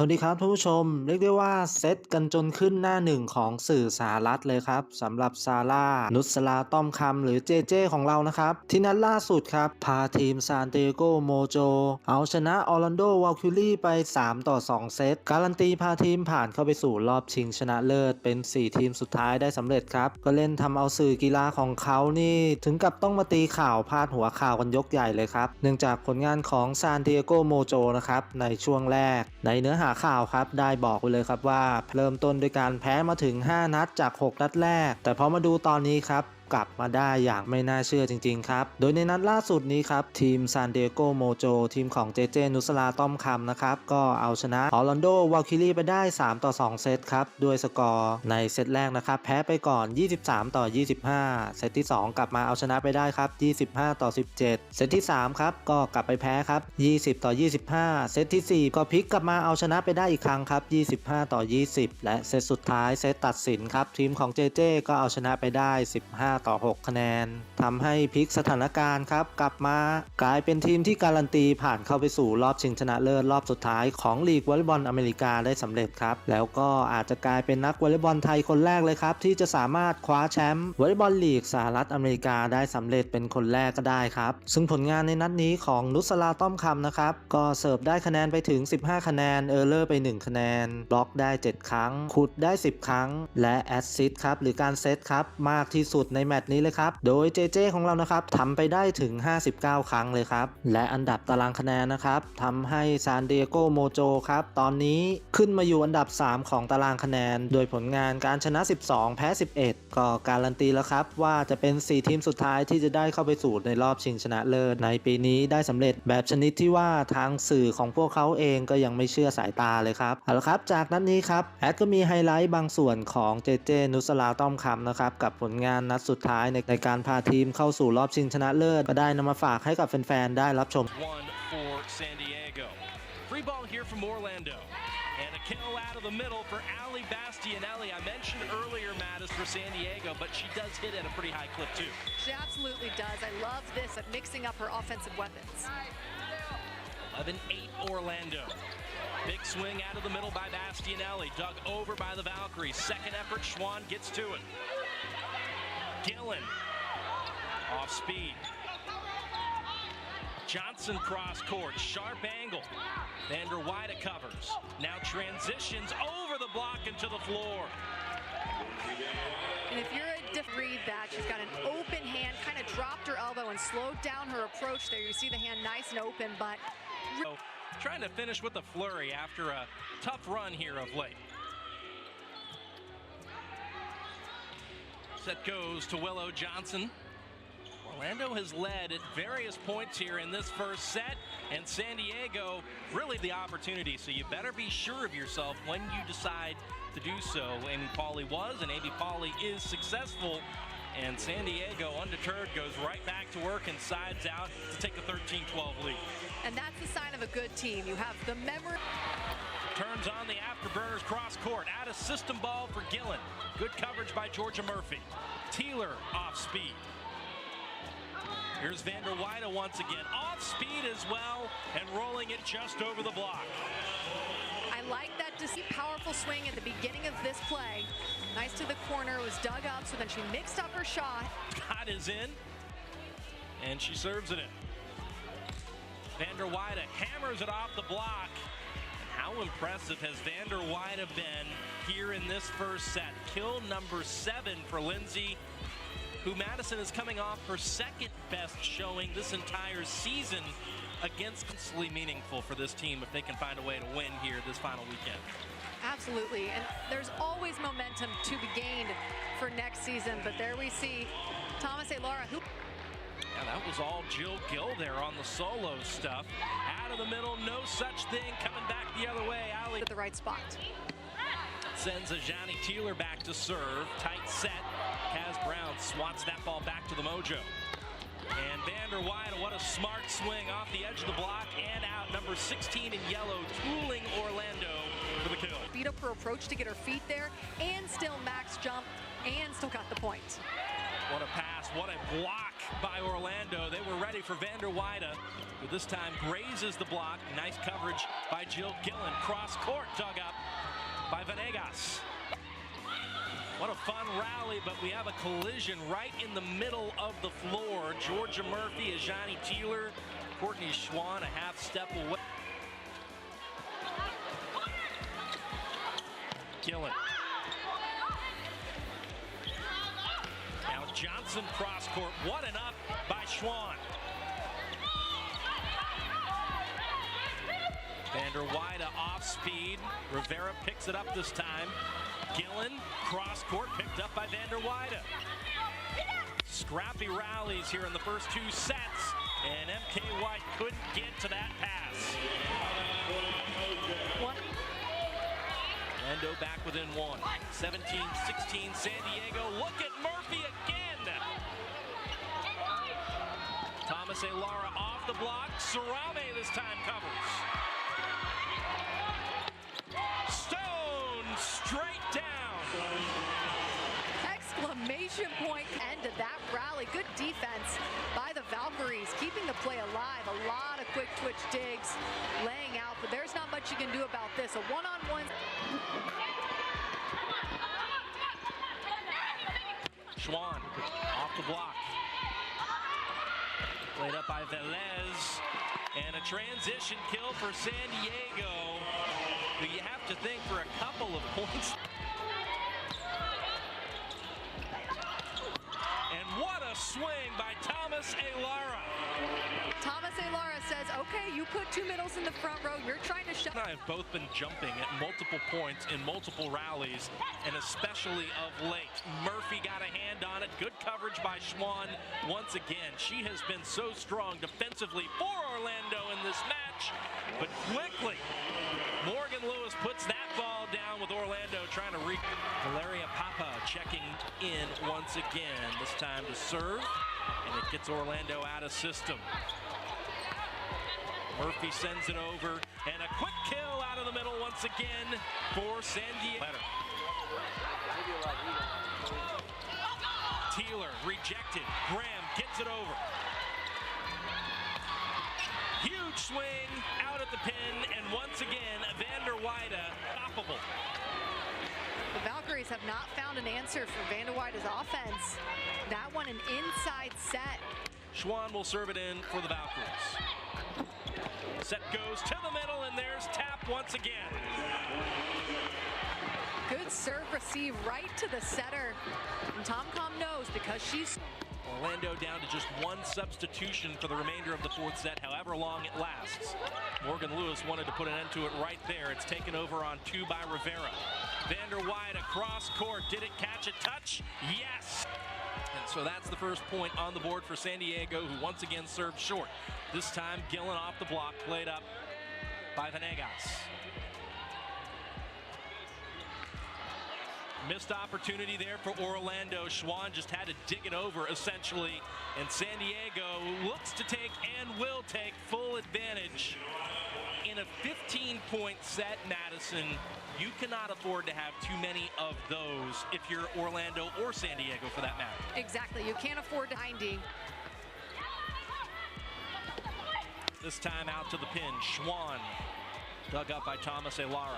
สวัสดีครับท่านผู้ชมเรียกได้ว่าเซตกันจนขึ้นหน้าหนึ่งของสื่อสหรัฐเลยครับสำหรับซาร่านุสลาต้อมคำหรือเจเจของเรานะครับที่นัดล่าสุดครับพาทีมซานดิเอโกโมโจเอาชนะออร์แลนโดวาลคิรี่ไป3-2เซตการันตีพาทีมผ่านเข้าไปสู่รอบชิงชนะเลิศเป็น4ทีมสุดท้ายได้สำเร็จครับก็เล่นทำเอาสื่อกีฬาของเขานี่ถึงกับต้องมาตีข่าวพาดหัวข่าวกันยกใหญ่เลยครับเนื่องจากผลงานของซานดิเอโกโมโจนะครับในช่วงแรกในเนื้อหาข่าวครับได้บอกไว้เลยครับว่าเริ่มต้นด้วยการแพ้มาถึง5นัดจาก6นัดแรกแต่พอมาดูตอนนี้ครับกลับมาได้อย่างไม่น่าเชื่อจริงๆครับโดยในนัดล่าสุดนี้ครับทีมซานดิเอโกโมโจทีมของเจเจนุสลาต้อมคำนะครับก็เอาชนะออร์แลนโดวาลคิรี่ไปได้3-2เซตครับด้วยสกอร์ในเซตแรกนะครับแพ้ไปก่อน23-25เซตที่2กลับมาเอาชนะไปได้ครับ25-17เซตที่3ครับก็กลับไปแพ้ครับ20-25เซตที่4ก็พลิกกลับมาเอาชนะไปได้อีกครั้งครับ25-20และเซตสุดท้ายเซตตัดสินครับทีมของเจเจก็เอาชนะไปได้15-6คะแนนทำให้พลิกสถานการณ์ครับกลับมากลายเป็นทีมที่การันตีผ่านเข้าไปสู่รอบชิงชนะเลิศรอบสุดท้ายของลีกวอลเลย์บอลอเมริกาได้สำเร็จครับแล้วก็อาจจะกลายเป็นนักวอลเลย์บอลไทยคนแรกเลยครับที่จะสามารถคว้าแชมป์วอลเลย์บอลลีกสหรัฐอเมริกาได้สำเร็จเป็นคนแรกก็ได้ครับซึ่งผลงานในนัดนี้ของนุสลาต้อมคำนะครับก็เสิร์ฟได้คะแนนไปถึง15คะแนนเออร์เลอร์ไป1คะแนนบล็อกได้7ครั้งขุดได้10ครั้งและแอสซิสต์ครับหรือการเซตครับมากที่สุดในแมตช์นี้เลยครับโดยเจเจของเรานะครับทำไปได้ถึง59ครั้งเลยครับและอันดับตารางคะแนนนะครับทำให้ซานดิเอโกโมโจครับตอนนี้ขึ้นมาอยู่อันดับ3ของตารางคะแนนโดยผลงานการชนะ12แพ้11ก็การันตีแล้วครับว่าจะเป็น4ทีมสุดท้ายที่จะได้เข้าไปสู่ในรอบชิงชนะเลิศในปีนี้ได้สำเร็จแบบชนิดที่ว่าทางสื่อของพวกเขาเองก็ยังไม่เชื่อสายตาเลยครับเอาละครับจากนั้นนี้ครับแอดก็มีไฮไลท์บางส่วนของเจเจนุสลาต้อมคำนะครับกับผลงานนัดสุดท้ายในการพาทีมเข้าสู่รอบชิงชนะเลิศก็ได้นำมาฝากให้กับแฟนๆได้รับชม Free ball here from Orlando. And a kill out of the middle for Ali Bastianelli. I mentioned earlier Mattis for San Diego, but she does hit at a pretty high clip too. She absolutely does. I love this at mixing up her offensive weapons. 11-8 Orlando. Big swing out of the middle by Bastianelli. Dug over by the Valkyries. Second effort, Schwann gets to it. Gillen off speed. Johnson cross court, sharp angle. Vander Weide covers. Now transitions over the block into the floor. And if you're a read that, she's got an open hand, kind of dropped her elbow and slowed down her approach there. You see the hand nice and open, but trying to finish with a flurry after a tough run here of late. Set goes to Willow Johnson. Orlando has led at various points here in this first set, and San Diego really the opportunity. So you better be sure of yourself when you decide to do so. Amy Pauley was, and Amy Pauley is successful. And San Diego, undeterred, goes right back to work and sides out to take a 13-12 lead. And that's the sign of a good team. You have the memory. Turns on the afterburners cross court. Out of system ball for Gillen. Good coverage by Georgia Murphy. Teeler off speed. Here's Vander Weide once again. Off speed as well and rolling it just over the block. I like that powerful swing at the beginning of this play. Nice to the corner. It was dug up, so then she mixed up her shot. Scott is in, and she serves it in. Vander Weide hammers it off the block. How impressive has Vander Weide been here in this first set? Kill number 7 for Lindsay, who Madison is coming off her second best showing this entire season against immensely meaningful for this team if they can find a way to win here this final weekend. Absolutely, and there's always momentum to be gained for next season, but there we see Thomas A. Lara, who... Yeah, that was all Jill Gill there on the solo stuff. Out of the middle, no such thing, coming back the other way. Ali at the right spot. Sends a Johnny Teeler back to serve. Tight set. Kaz Brown swats that ball back to the Mojo. And Vander Weide, what a smart swing off the edge of the block and out. Number 16 in yellow, tooling Orlando for the kill. Beat up her approach to get her feet there, and still max jump, and still got the point. What a pass, what a block by Orlando. They were ready for Vander Weide, who this time grazes the block. Nice coverage by Jill Gillen. Cross court dug up by Venegas. What a fun rally, but we have a collision right in the middle of the floor. Georgia Murphy, Ajani Teeler, Courtney Schwann a half step away. Gillen. Now Johnson cross court. What an up by Schwann. Vander Weide off speed. Rivera picks it up this time. Gillen, cross court, picked up by Vander Weide. Scrappy rallies here in the first two sets, and MK White couldn't get to that pass. Orlando back within one. 17-16 San Diego. Look at Murphy again. Thomas A. Lara off the block. Sarame this time covers. Straight down. Exclamation point end of that rally. Good defense by the Valkyries, keeping the play alive. A lot of quick twitch digs laying out, but there's not much you can do about this. A one-on-one. Schwann off the block. Played up by Velez. And a transition kill for San Diego. You have to think for a couple of points. And what a swing by Thomas A. Lara. Thomas A. Lara says, okay, you put two middles in the front row. You're trying to shut. I've both been jumping at multiple points in multiple rallies, and especially of late. Murphy got a hand on it. Good coverage by Schwann. Once again, she has been so strong defensively for Orlando in this match, but quickly Morgan Lewis puts that ball down with Orlando trying to Valeria Papa checking in once again, this time to serve, and it gets Orlando out of system. Murphy sends it over, and a quick kill out of the middle once again for San Diego. Teeler rejected. Graham gets it over. Huge swing out at the pin, and once again, Vander Weide stoppable. The Valkyries have not found an answer for Vander Weide's offense. That one an inside set. Schwann will serve it in for the Valkyries. Set goes to the middle, and there's tap once again. Good serve receive right to the setter. And Tom-Com knows because she's... Orlando down to just one substitution for the remainder of the fourth set, however long it lasts. Morgan Lewis wanted to put an end to it right there. It's taken over on two by Rivera. Vander Weide across court. Did it catch a touch? Yes! And so that's the first point on the board for San Diego, who once again served short. This time, Gillen off the block, played up by Venegas. Missed opportunity there for Orlando. Schwann just had to dig it over, essentially. And San Diego looks to take and will take full advantage. In a 15-point set, Madison, you cannot afford to have too many of those if you're Orlando or San Diego for that matter. Exactly. You can't afford to 90. This time out to the pin. Schwann dug up by Thomas A. Lara.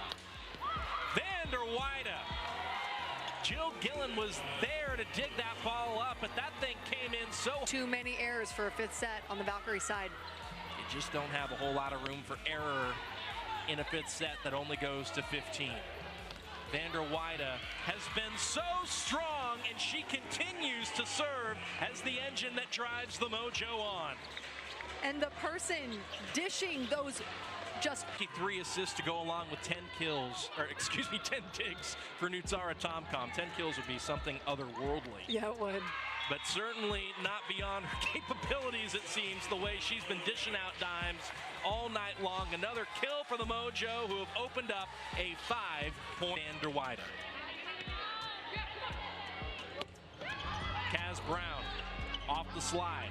Vander Weide. Jill Gillen was there to dig that ball up, but that thing came in so... Too many errors for a fifth set on the Valkyrie side. You just don't have a whole lot of room for error in a fifth set that only goes to 15. Vander Weide has been so strong, and she continues to serve as the engine that drives the Mojo on. And the person dishing those just 3 assists to go along with 10 kills, or excuse me, 10 digs for Nutsara Tom-Com. 10 kills would be something otherworldly. Yeah, it would. But certainly not beyond her capabilities, it seems, the way she's been dishing out dimes all night long. Another kill for the Mojo, who have opened up a 5-point Vander Weide. Kaz Brown off the slide.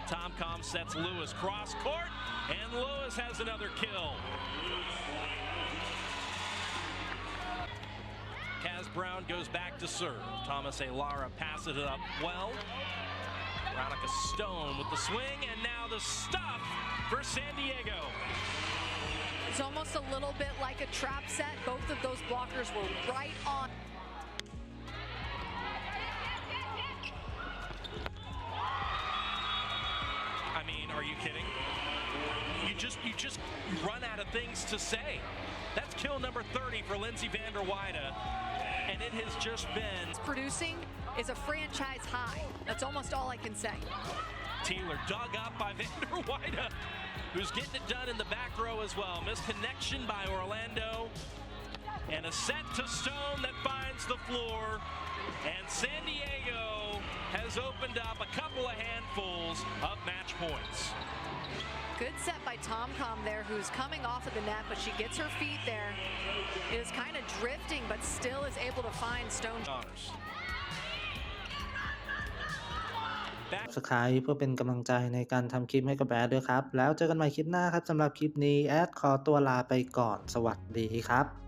Tom-Com sets Lewis cross court, and Lewis has another kill. Kaz Brown goes back to serve. Thomas A. Lara passes it up well. Veronica Stone with the swing, and now the stuff for San Diego. It's almost a little bit like a trap set. Both of those blockers were right on. I mean, are you kidding? You just run out of things to say. That's kill number 30 for Lindsey Vanderwyde, and it has just been. Producing is a franchise high. That's almost all I can say. Taylor dug up by Vanderwyde, who's getting it done in the back row as well. Missed connection by Orlando, and a set to Stone that finds the floor, and San Diego has opened up a couple of handfuls of match points. Good set by Tom there, who's coming off of the net, but she gets her feet there. Is kind of drifting, but still is able to find Stone. Subscribe เพื่อเป็นกำลังใจในการทำคลิปให้กับแอดด้วยครับแล้วเจอกันใหม่คลิปหน้าครับสำหรับคลิปนี้แอดขอตัวลาไปก่อนสวัสดีครับ